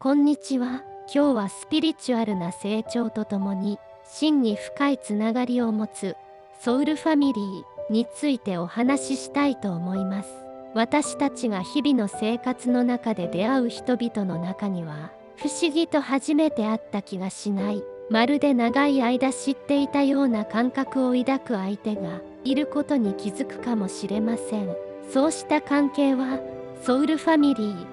こんにちは。今日はスピリチュアルな成長とともに真に深いつながりを持つソウルファミリーについてお話ししたいと思います。私たちが日々の生活の中で出会う人々の中には、不思議と初めて会った気がしない、まるで長い間知っていたような感覚を抱く相手がいることに気づくかもしれません。そうした関係はソウルファミリー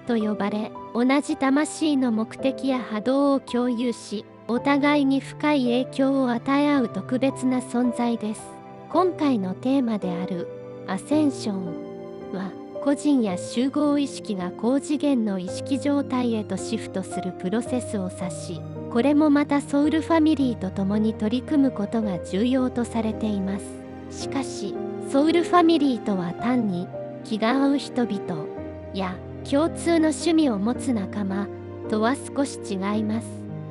と呼ばれ、同じ魂の目的や波動を共有し、お互いに深い影響を与え合う特別な存在です。今回のテーマであるアセンションは、個人や集合意識が高次元の意識状態へとシフトするプロセスを指し、これもまたソウルファミリーと共に取り組むことが重要とされています。しかし、ソウルファミリーとは単に気が合う人々や共通の趣味を持つ仲間とは少し違います。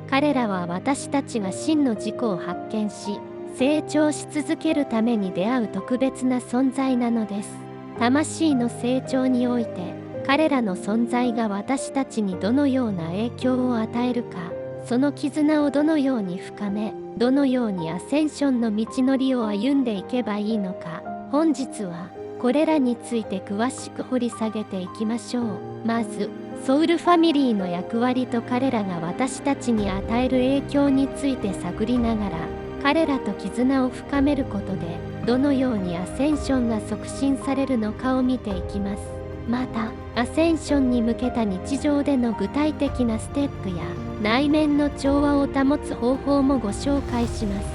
彼らは私たちが真の自己を発見し、成長し続けるために出会う特別な存在なのです。魂の成長において、彼らの存在が私たちにどのような影響を与えるか、その絆をどのように深め、どのようにアセンションの道のりを歩んでいけばいいのか、本日はこれらについて詳しく掘り下げていきましょう。まず、ソウルファミリーの役割と彼らが私たちに与える影響について探りながら、彼らと絆を深めることで、どのようにアセンションが促進されるのかを見ていきます。また、アセンションに向けた日常での具体的なステップや、内面の調和を保つ方法もご紹介します。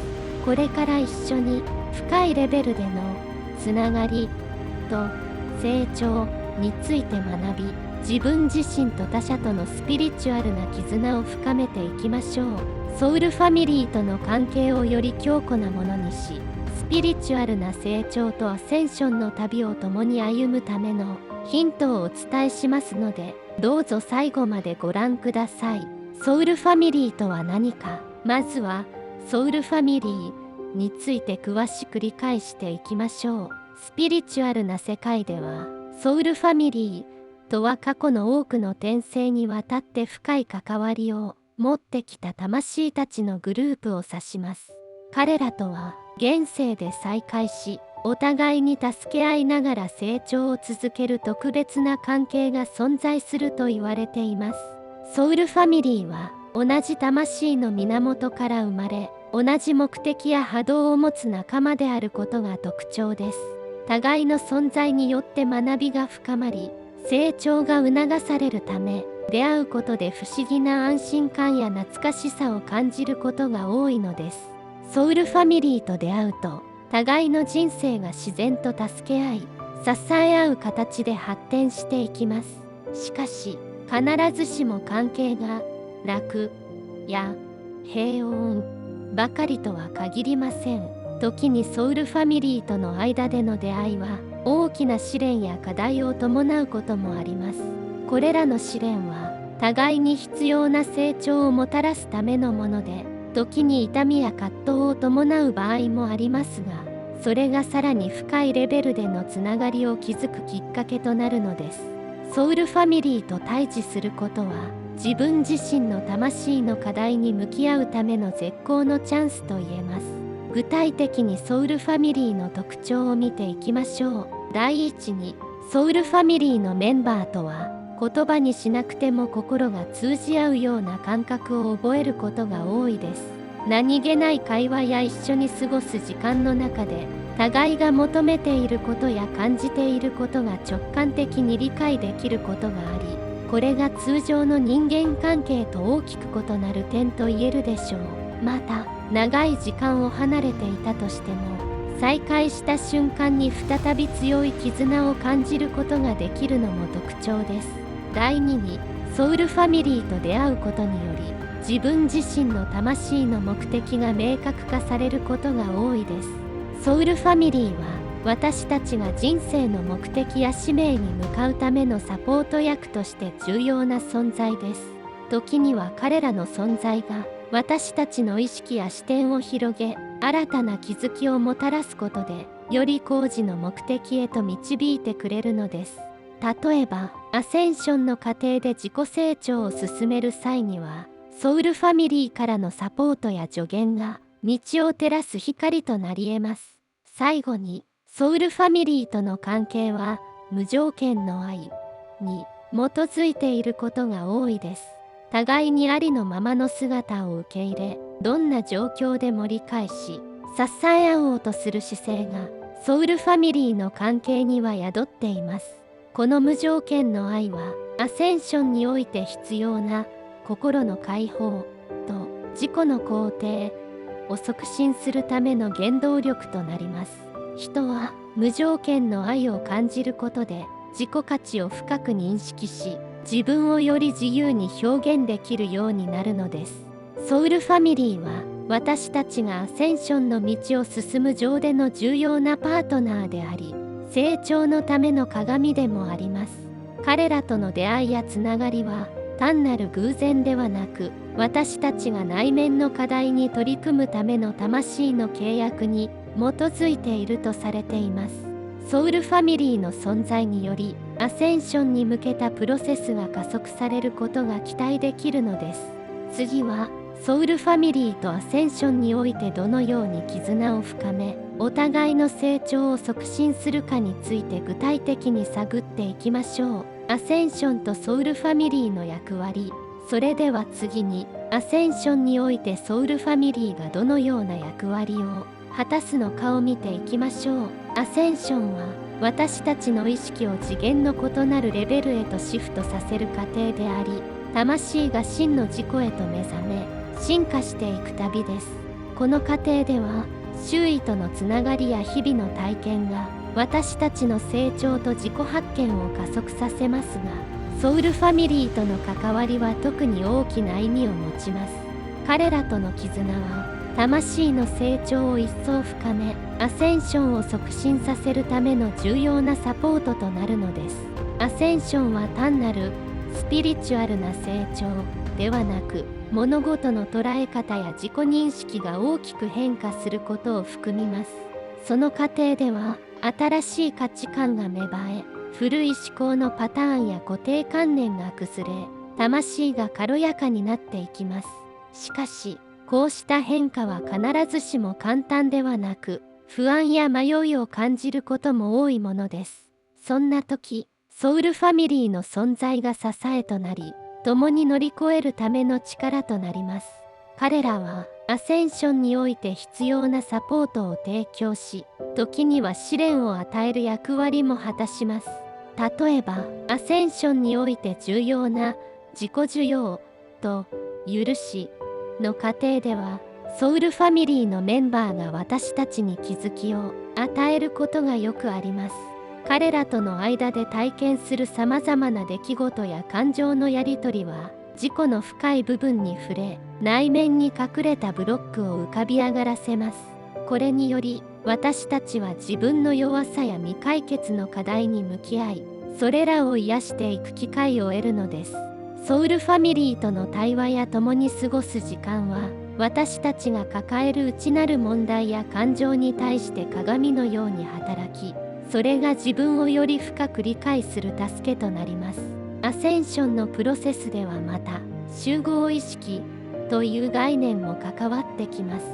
これから一緒に深いレベルでのつながりと成長について学び、自分自身と他者とのスピリチュアルな絆を深めていきましょう。ソウルファミリーとの関係をより強固なものにし、スピリチュアルな成長とアセンションの旅を共に歩むためのヒントをお伝えしますので、どうぞ最後までご覧ください。ソウルファミリーとは何か。まずはソウルファミリーについて詳しく理解していきましょう。スピリチュアルな世界では、ソウルファミリーとは過去の多くの転生にわたって深い関わりを持ってきた魂たちのグループを指します。彼らとは現世で再会し、お互いに助け合いながら成長を続ける特別な関係が存在すると言われています。ソウルファミリーは同じ魂の源から生まれ、同じ目的や波動を持つ仲間であることが特徴です。互いの存在によって学びが深まり、成長が促されるため、出会うことで不思議な安心感や懐かしさを感じることが多いのです。ソウルファミリーと出会うと、互いの人生が自然と助け合い、支え合う形で発展していきます。しかし、必ずしも関係が楽や平穏ばかりとは限りません。時にソウルファミリーとの間での出会いは大きな試練や課題を伴うこともあります。これらの試練は互いに必要な成長をもたらすためのもので、時に痛みや葛藤を伴う場合もありますが、それがさらに深いレベルでのつながりを築くきっかけとなるのです。ソウルファミリーと対峙することは、自分自身の魂の課題に向き合うための絶好のチャンスと言えます。具体的にソウルファミリーの特徴を見ていきましょう。第一に、ソウルファミリーのメンバーとは、言葉にしなくても心が通じ合うような感覚を覚えることが多いです。何気ない会話や一緒に過ごす時間の中で、互いが求めていることや感じていることが直感的に理解できることがあり、これが通常の人間関係と大きく異なる点と言えるでしょう。また、長い時間を離れていたとしても、再会した瞬間に再び強い絆を感じることができるのも特徴です。第2に、ソウルファミリーと出会うことにより、自分自身の魂の目的が明確化されることが多いです。ソウルファミリーは、私たちが人生の目的や使命に向かうためのサポート役として重要な存在です。時には彼らの存在が私たちの意識や視点を広げ、新たな気づきをもたらすことで、より高次の目的へと導いてくれるのです。例えば、アセンションの過程で自己成長を進める際には、ソウルファミリーからのサポートや助言が道を照らす光となり得ます。最後に、ソウルファミリーとの関係は無条件の愛に基づいていることが多いです。互いにありのままの姿を受け入れ、どんな状況でも理解し、支え合おうとする姿勢がソウルファミリーの関係には宿っています。この無条件の愛はアセンションにおいて必要な心の解放と自己の肯定を促進するための原動力となります。人は無条件の愛を感じることで自己価値を深く認識し、自分をより自由に表現できるようになるのです。ソウルファミリーは私たちがアセンションの道を進む上での重要なパートナーであり、成長のための鏡でもあります。彼らとの出会いやつながりは単なる偶然ではなく、私たちが内面の課題に取り組むための魂の契約に基づいているとされています。ソウルファミリーの存在によりアセンションに向けたプロセスが加速されることが期待できるのです。次はソウルファミリーとアセンションにおいてどのように絆を深め、お互いの成長を促進するかについて具体的に探っていきましょう。アセンションとソウルファミリーの役割。それでは次にアセンションにおいてソウルファミリーがどのような役割を果たすのかを見ていきましょう。アセンションは私たちの意識を次元の異なるレベルへとシフトさせる過程であり、魂が真の自己へと目覚め進化していく旅です。この過程では周囲とのつながりや日々の体験が私たちの成長と自己発見を加速させますが、ソウルファミリーとの関わりは特に大きな意味を持ちます。彼らとの絆は魂の成長を一層深め、アセンションを促進させるための重要なサポートとなるのです。アセンションは単なるスピリチュアルな成長ではなく、物事の捉え方や自己認識が大きく変化することを含みます。その過程では新しい価値観が芽生え、古い思考のパターンや固定観念が崩れ、魂が軽やかになっていきます。しかしこうした変化は必ずしも簡単ではなく、不安や迷いを感じることも多いものです。そんな時、ソウルファミリーの存在が支えとなり、共に乗り越えるための力となります。彼らはアセンションにおいて必要なサポートを提供し、時には試練を与える役割も果たします。例えば、アセンションにおいて重要な自己受容と許しの過程では、ソウルファミリーのメンバーが私たちに気づきを与えることがよくあります。彼らとの間で体験するさまざまな出来事や感情のやり取りは、自己の深い部分に触れ、内面に隠れたブロックを浮かび上がらせます。これにより、私たちは自分の弱さや未解決の課題に向き合い、それらを癒していく機会を得るのです。ソウルファミリーとの対話や共に過ごす時間は、私たちが抱える内なる問題や感情に対して鏡のように働き、それが自分をより深く理解する助けとなります。アセンションのプロセスではまた、集合意識という概念も関わってきます。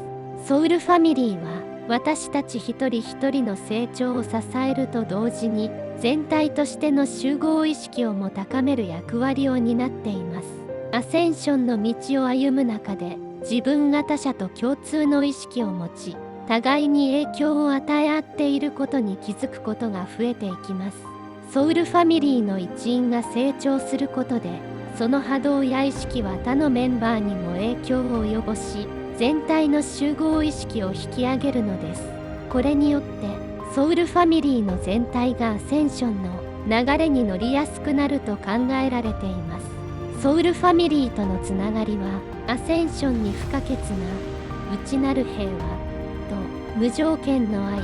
ソウルファミリーは、私たち一人一人の成長を支えると同時に、全体としての集合意識をも高める役割を担っています。アセンションの道を歩む中で、自分が他者と共通の意識を持ち、互いに影響を与え合っていることに気づくことが増えていきます。ソウルファミリーの一員が成長することで、その波動や意識は他のメンバーにも影響を及ぼし、全体の集合意識を引き上げるのです。これによってソウルファミリーの全体がアセンションの流れに乗りやすくなると考えられています。ソウルファミリーとのつながりはアセンションに不可欠な内なる平和と無条件の愛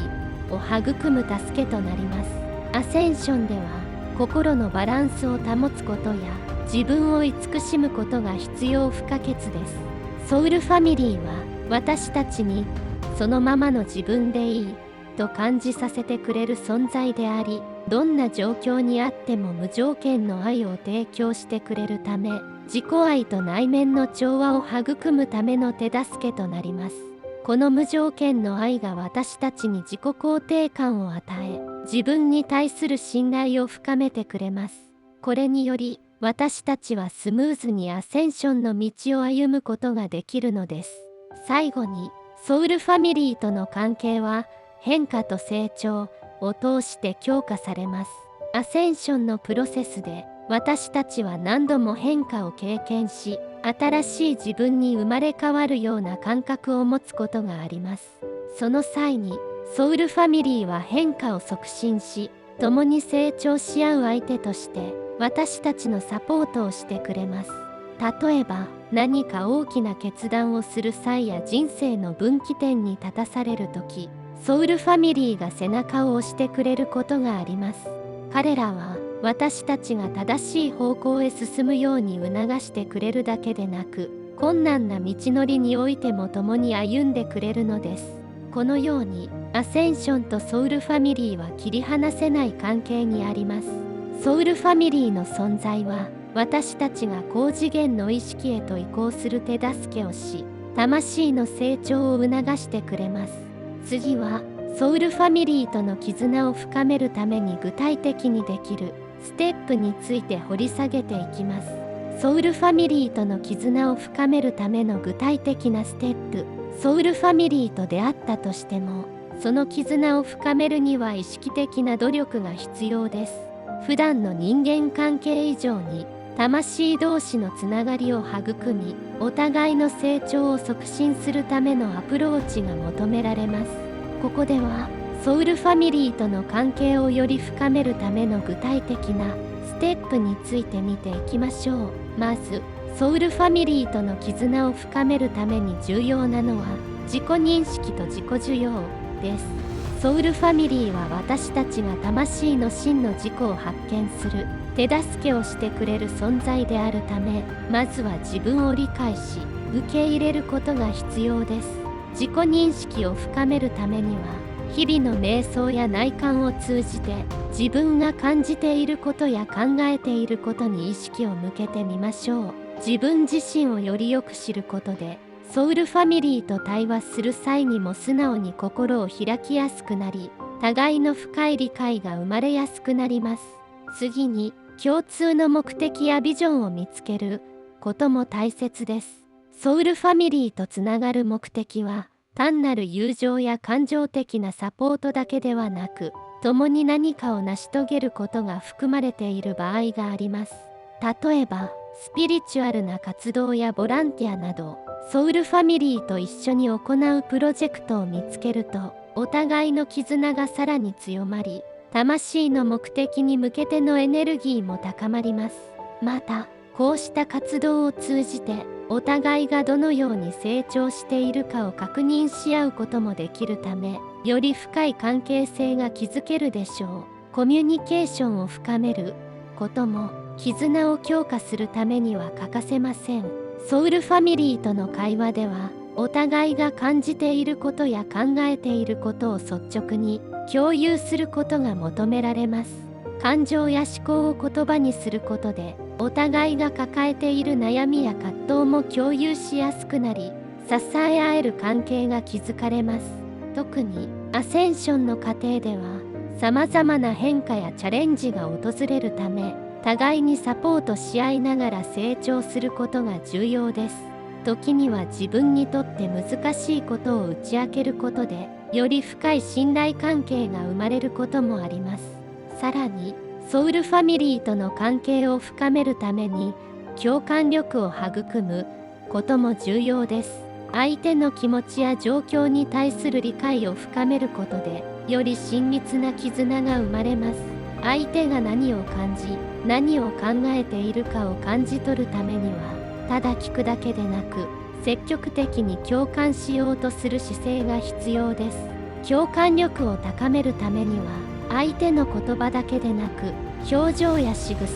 を育む助けとなります。アセンションでは心のバランスを保つことや自分を慈しむことが必要不可欠です。ソウルファミリーは私たちにそのままの自分でいいと感じさせてくれる存在であり、どんな状況にあっても無条件の愛を提供してくれるため、自己愛と内面の調和を育むための手助けとなります。この無条件の愛が私たちに自己肯定感を与え、自分に対する信頼を深めてくれます。これにより、私たちはスムーズにアセンションの道を歩むことができるのです。最後に、ソウルファミリーとの関係は、変化と成長を通して強化されます。アセンションのプロセスで、私たちは何度も変化を経験し、新しい自分に生まれ変わるような感覚を持つことがあります。その際に、ソウルファミリーは変化を促進し、共に成長し合う相手として、私たちのサポートをしてくれます。例えば、何か大きな決断をする際や人生の分岐点に立たされるとき、ソウルファミリーが背中を押してくれることがあります。彼らは、私たちが正しい方向へ進むように促してくれるだけでなく、困難な道のりにおいても共に歩んでくれるのです。このように、アセンションとソウルファミリーは切り離せない関係にあります。ソウルファミリーの存在は、私たちが高次元の意識へと移行する手助けをし、魂の成長を促してくれます。次は、ソウルファミリーとの絆を深めるために具体的にできるステップについて掘り下げていきます。ソウルファミリーとの絆を深めるための具体的なステップ。ソウルファミリーと出会ったとしても、その絆を深めるには意識的な努力が必要です。普段の人間関係以上に、魂同士のつながりを育み、お互いの成長を促進するためのアプローチが求められます。ここでは、ソウルファミリーとの関係をより深めるための具体的なステップについて見ていきましょう。まず、ソウルファミリーとの絆を深めるために重要なのは、自己認識と自己受容です。ソウルファミリーは私たちが魂の真の自己を発見する手助けをしてくれる存在であるため、まずは自分を理解し、受け入れることが必要です。自己認識を深めるためには、日々の瞑想や内観を通じて、自分が感じていることや考えていることに意識を向けてみましょう。自分自身をよりよく知ることで、ソウルファミリーと対話する際にも素直に心を開きやすくなり、互いの深い理解が生まれやすくなります。次に、共通の目的やビジョンを見つけることも大切です。ソウルファミリーとつながる目的は、単なる友情や感情的なサポートだけではなく、共に何かを成し遂げることが含まれている場合があります。例えば、スピリチュアルな活動やボランティアなど、ソウルファミリーと一緒に行うプロジェクトを見つけると、お互いの絆がさらに強まり、魂の目的に向けてのエネルギーも高まります。また、こうした活動を通じて、お互いがどのように成長しているかを確認し合うこともできるため、より深い関係性が築けるでしょう。コミュニケーションを深めることも、絆を強化するためには欠かせません。ソウルファミリーとの会話では、お互いが感じていることや考えていることを率直に共有することが求められます。感情や思考を言葉にすることで、お互いが抱えている悩みや葛藤も共有しやすくなり、支え合える関係が築かれます。特に、アセンションの過程では、様々な変化やチャレンジが訪れるため、互いにサポートし合いながら成長することが重要です。時には自分にとって難しいことを打ち明けることで、より深い信頼関係が生まれることもあります。さらに、ソウルファミリーとの関係を深めるために、共感力を育むことも重要です。相手の気持ちや状況に対する理解を深めることで、より親密な絆が生まれます。相手が何を感じ、何を考えているかを感じ取るためには、ただ聞くだけでなく、積極的に共感しようとする姿勢が必要です。共感力を高めるためには、相手の言葉だけでなく、表情や仕草、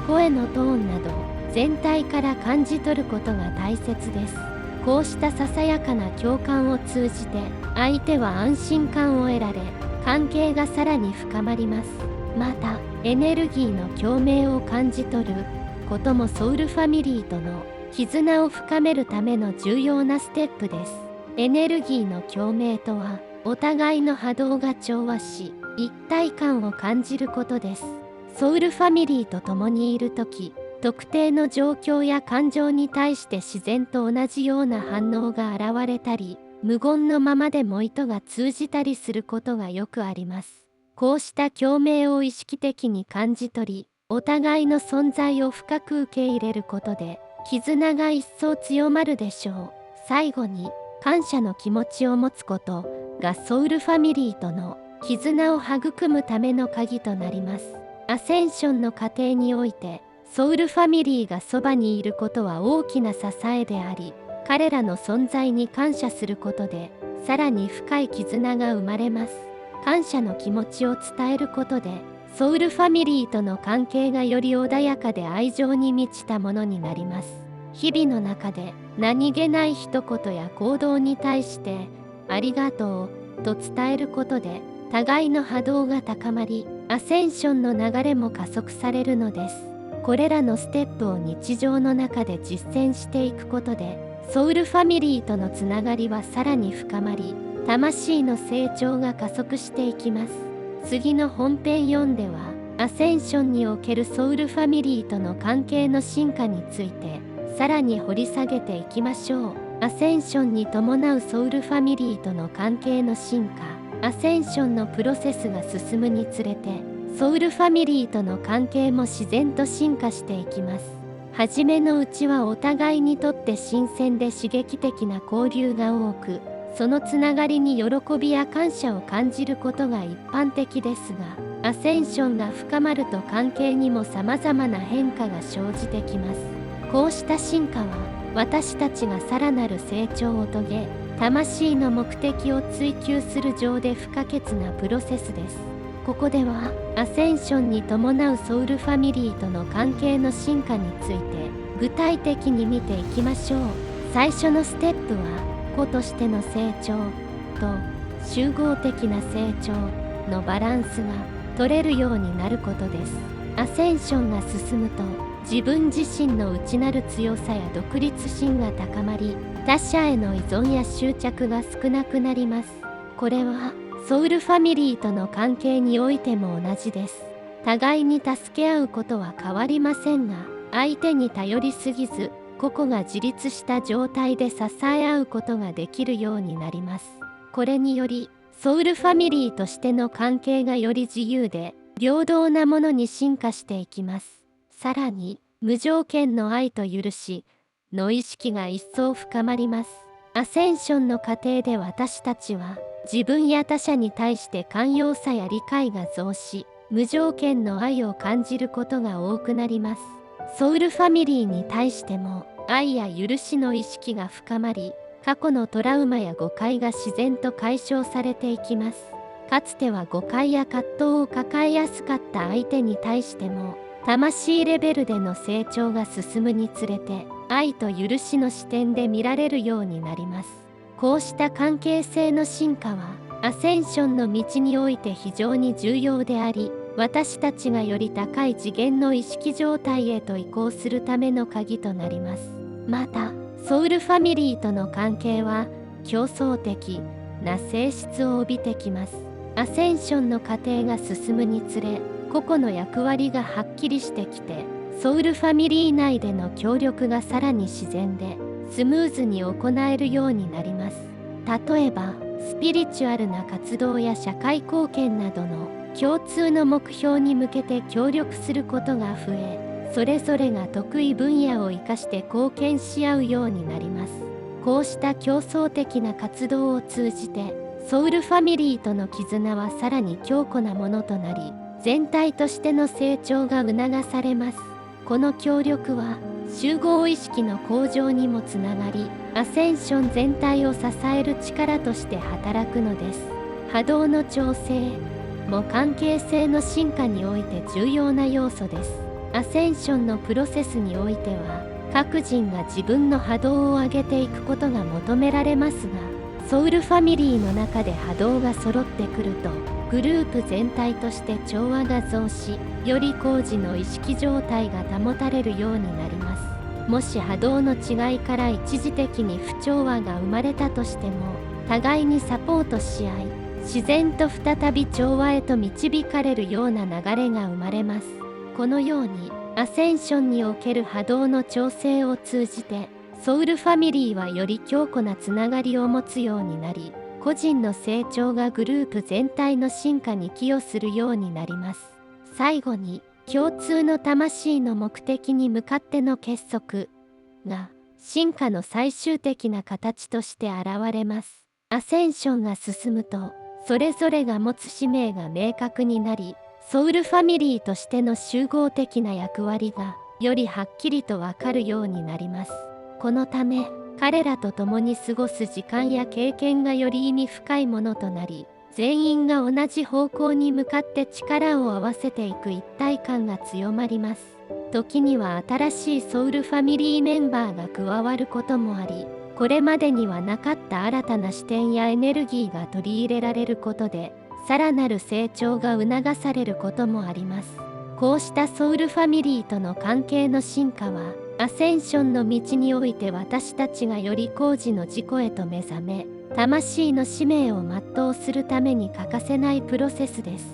声のトーンなど、全体から感じ取ることが大切です。こうしたささやかな共感を通じて相手は安心感を得られ、関係がさらに深まります。またエネルギーの共鳴を感じ取ることもソウルファミリーとの絆を深めるための重要なステップです。エネルギーの共鳴とは、お互いの波動が調和し一体感を感じることです。ソウルファミリーと共にいるとき、特定の状況や感情に対して自然と同じような反応が現れたり、無言のままでも意図が通じたりすることがよくあります。こうした共鳴を意識的に感じ取り、お互いの存在を深く受け入れることで、絆が一層強まるでしょう。最後に、感謝の気持ちを持つことがソウルファミリーとの絆を育むための鍵となります。アセンションの過程において、ソウルファミリーがそばにいることは大きな支えであり、彼らの存在に感謝することで、さらに深い絆が生まれます。感謝の気持ちを伝えることで、ソウルファミリーとの関係がより穏やかで愛情に満ちたものになります。日々の中で何気ない一言や行動に対してありがとうと伝えることで互いの波動が高まり、アセンションの流れも加速されるのです。これらのステップを日常の中で実践していくことで、ソウルファミリーとのつながりはさらに深まり、魂の成長が加速していきます。次の本編4では、アセンションにおけるソウルファミリーとの関係の進化について、さらに掘り下げていきましょう。アセンションに伴うソウルファミリーとの関係の進化。アセンションのプロセスが進むにつれて、ソウルファミリーとの関係も自然と進化していきます。はじめのうちはお互いにとって新鮮で刺激的な交流が多く、そのつながりに喜びや感謝を感じることが一般的ですが、アセンションが深まると関係にも様々な変化が生じてきます。こうした進化は、私たちがさらなる成長を遂げ、魂の目的を追求する上で不可欠なプロセスです。ここでは、アセンションに伴うソウルファミリーとの関係の進化について、具体的に見ていきましょう。最初のステップは、個としての成長と集合的な成長のバランスが取れるようになることです。アセンションが進むと、自分自身の内なる強さや独立心が高まり、他者への依存や執着が少なくなります。これはソウルファミリーとの関係においても同じです。互いに助け合うことは変わりませんが、相手に頼りすぎず、個々が自立した状態で支え合うことができるようになります。これにより、ソウルファミリーとしての関係がより自由で平等なものに進化していきます。さらに、無条件の愛と許しの意識が一層深まります。アセンションの過程で私たちは、自分や他者に対して寛容さや理解が増し、無条件の愛を感じることが多くなります。ソウルファミリーに対しても、愛や許しの意識が深まり、過去のトラウマや誤解が自然と解消されていきます。かつては誤解や葛藤を抱えやすかった相手に対しても、魂レベルでの成長が進むにつれて、愛と許しの視点で見られるようになります。こうした関係性の進化は、アセンションの道において非常に重要であり、私たちがより高い次元の意識状態へと移行するための鍵となります。また、ソウルファミリーとの関係は、競争的な性質を帯びてきます。アセンションの過程が進むにつれ、個々の役割がはっきりしてきて、ソウルファミリー内での協力がさらに自然で、スムーズに行えるようになります。例えば、スピリチュアルな活動や社会貢献などの共通の目標に向けて協力することが増え、それぞれが得意分野を生かして貢献し合うようになります。こうした競争的な活動を通じて、ソウルファミリーとの絆はさらに強固なものとなり、全体としての成長が促されます。この協力は、集合意識の向上にもつながり、アセンション全体を支える力として働くのです。波動の調整も関係性の進化において重要な要素です。アセンションのプロセスにおいては、各人が自分の波動を上げていくことが求められますが、ソウルファミリーの中で波動が揃ってくると、グループ全体として調和が増し、より高次の意識状態が保たれるようになります。もし波動の違いから一時的に不調和が生まれたとしても、互いにサポートし合い、自然と再び調和へと導かれるような流れが生まれます。このようにアセンションにおける波動の調整を通じて、ソウルファミリーはより強固なつながりを持つようになり、個人の成長がグループ全体の進化に寄与するようになります。最後に、共通の魂の目的に向かっての結束が進化の最終的な形として現れます。アセンションが進むと、それぞれが持つ使命が明確になり、ソウルファミリーとしての集合的な役割がよりはっきりとわかるようになります。このため、彼らと共に過ごす時間や経験がより意味深いものとなり、全員が同じ方向に向かって力を合わせていく一体感が強まります。時には新しいソウルファミリーメンバーが加わることもあり、これまでにはなかった新たな視点やエネルギーが取り入れられることで、さらなる成長が促されることもあります。こうしたソウルファミリーとの関係の進化は、アセンションの道において私たちがより高次の自己へと目覚め、魂の使命を全うするために欠かせないプロセスです。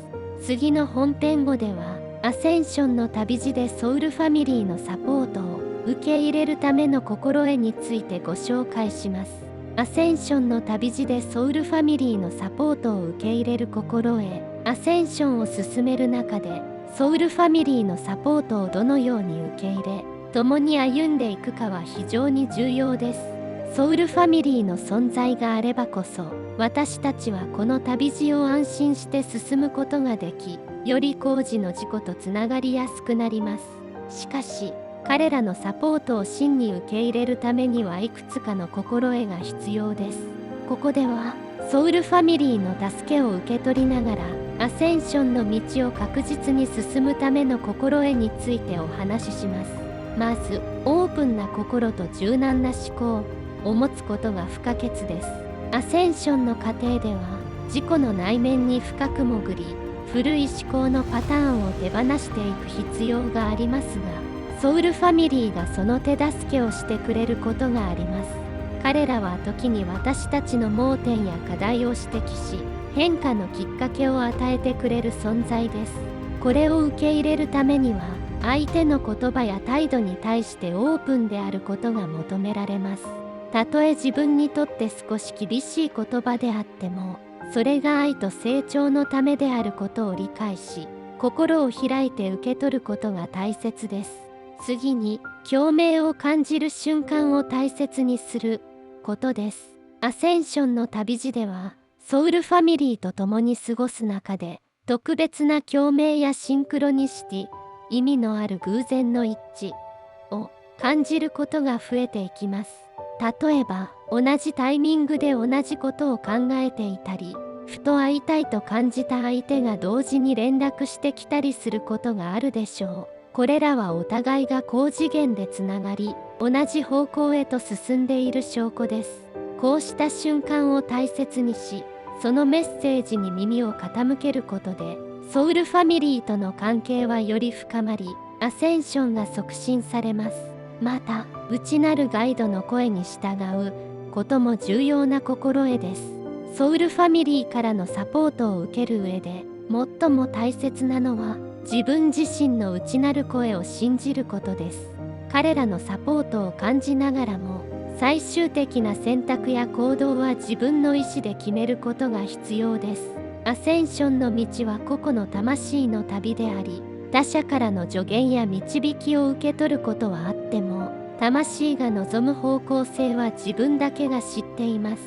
次の本編後では、アセンションの旅路でソウルファミリーのサポートを受け入れるための心得についてご紹介します。アセンションの旅路でソウルファミリーのサポートを受け入れる心得。アセンションを進める中で、ソウルファミリーのサポートをどのように受け入れ、共に歩んでいくかは非常に重要です。ソウルファミリーの存在があればこそ、私たちはこの旅路を安心して進むことができ、より高次の自己とつながりやすくなります。しかし、彼らのサポートを真に受け入れるためにはいくつかの心得が必要です。ここでは、ソウルファミリーの助けを受け取りながら、アセンションの道を確実に進むための心得についてお話しします。まず、オープンな心と柔軟な思考を持つことが不可欠です。アセンションの過程では、自己の内面に深く潜り、古い思考のパターンを手放していく必要がありますが、ソウルファミリーがその手助けをしてくれることがあります。彼らは時に私たちの盲点や課題を指摘し、変化のきっかけを与えてくれる存在です。これを受け入れるためには、相手の言葉や態度に対してオープンであることが求められます。たとえ自分にとって少し厳しい言葉であっても、それが愛と成長のためであることを理解し、心を開いて受け取ることが大切です。次に、共鳴を感じる瞬間を大切にすることです。アセンションの旅路では、ソウルファミリーと共に過ごす中で、特別な共鳴やシンクロニシティ、意味のある偶然の一致を感じることが増えていきます。例えば、同じタイミングで同じことを考えていたり、ふと会いたいと感じた相手が同時に連絡してきたりすることがあるでしょう。これらはお互いが高次元でつながり、同じ方向へと進んでいる証拠です。こうした瞬間を大切にし、そのメッセージに耳を傾けることで、ソウルファミリーとの関係はより深まり、アセンションが促進されます。また、内なるガイドの声に従うことも重要な心得です。ソウルファミリーからのサポートを受ける上で、最も大切なのは、自分自身の内なる声を信じることです。彼らのサポートを感じながらも、最終的な選択や行動は自分の意思で決めることが必要です。アセンションの道は個々の魂の旅であり、他者からの助言や導きを受け取ることはあっても、魂が望む方向性は自分だけが知っています。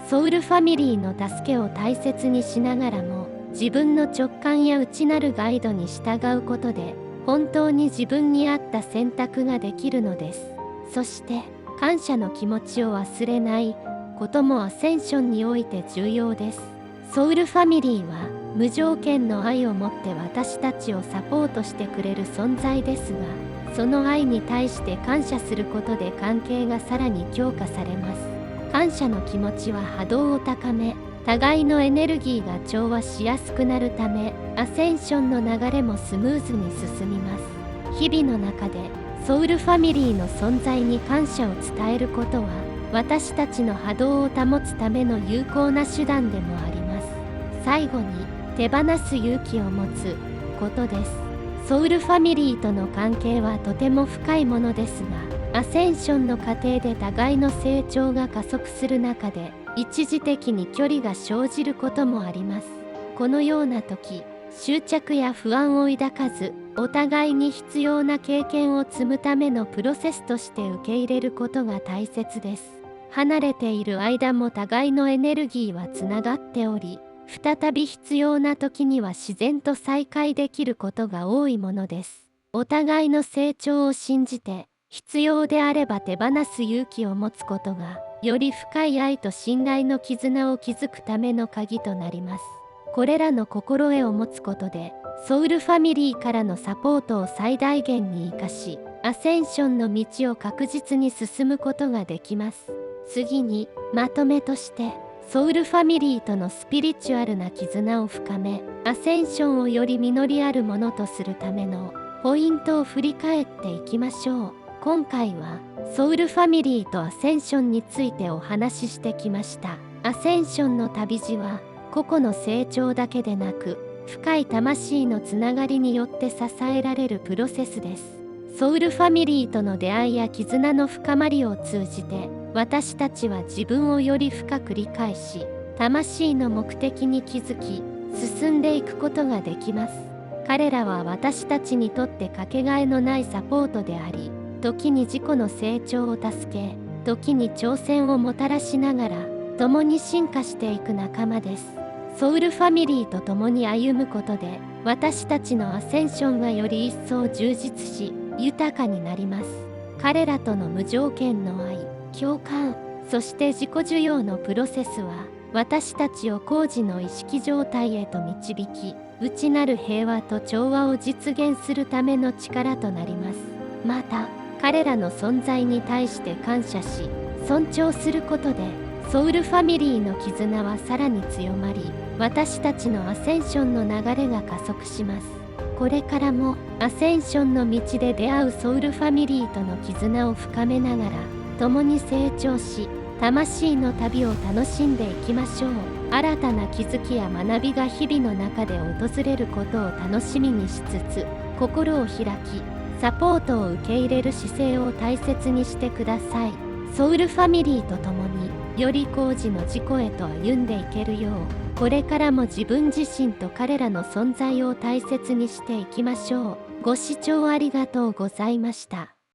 ソウルファミリーの助けを大切にしながらも、自分の直感や内なるガイドに従うことで、本当に自分に合った選択ができるのです。そして、感謝の気持ちを忘れないこともアセンションにおいて重要です。ソウルファミリーは無条件の愛を持って私たちをサポートしてくれる存在ですが、その愛に対して感謝することで関係がさらに強化されます。感謝の気持ちは波動を高め、互いのエネルギーが調和しやすくなるため、アセンションの流れもスムーズに進みます。日々の中でソウルファミリーの存在に感謝を伝えることは、私たちの波動を保つための有効な手段でもあります。最後に、手放す勇気を持つことです。ソウルファミリーとの関係はとても深いものですが、アセンションの過程で互いの成長が加速する中で、一時的に距離が生じることもあります。このような時、執着や不安を抱かず、お互いに必要な経験を積むためのプロセスとして受け入れることが大切です。離れている間も互いのエネルギーはつながっており、再び必要な時には自然と再会できることが多いものです。お互いの成長を信じて、必要であれば手放す勇気を持つことが、より深い愛と信頼の絆を築くための鍵となります。これらの心得を持つことで、ソウルファミリーからのサポートを最大限に生かし、アセンションの道を確実に進むことができます。次に、まとめとして、ソウルファミリーとのスピリチュアルな絆を深め、アセンションをより実りあるものとするためのポイントを振り返っていきましょう。今回はソウルファミリーとアセンションについてお話ししてきました。アセンションの旅路は個々の成長だけでなく、深い魂のつながりによって支えられるプロセスです。ソウルファミリーとの出会いや絆の深まりを通じて、私たちは自分をより深く理解し、魂の目的に気づき、進んでいくことができます。彼らは私たちにとってかけがえのないサポートであり、時に自己の成長を助け、時に挑戦をもたらしながら、共に進化していく仲間です。ソウルファミリーと共に歩むことで、私たちのアセンションがより一層充実し、豊かになります。彼らとの無条件の愛、共感、そして自己受容のプロセスは、私たちを高次の意識状態へと導き、内なる平和と調和を実現するための力となります。また、彼らの存在に対して感謝し、尊重することで、ソウルファミリーの絆はさらに強まり、私たちのアセンションの流れが加速します。これからもアセンションの道で出会うソウルファミリーとの絆を深めながら、共に成長し、魂の旅を楽しんでいきましょう。新たな気づきや学びが日々の中で訪れることを楽しみにしつつ、心を開き、サポートを受け入れる姿勢を大切にしてください。ソウルファミリーと共に、より高次の自己へと歩んでいけるよう、これからも自分自身と彼らの存在を大切にしていきましょう。ご視聴ありがとうございました。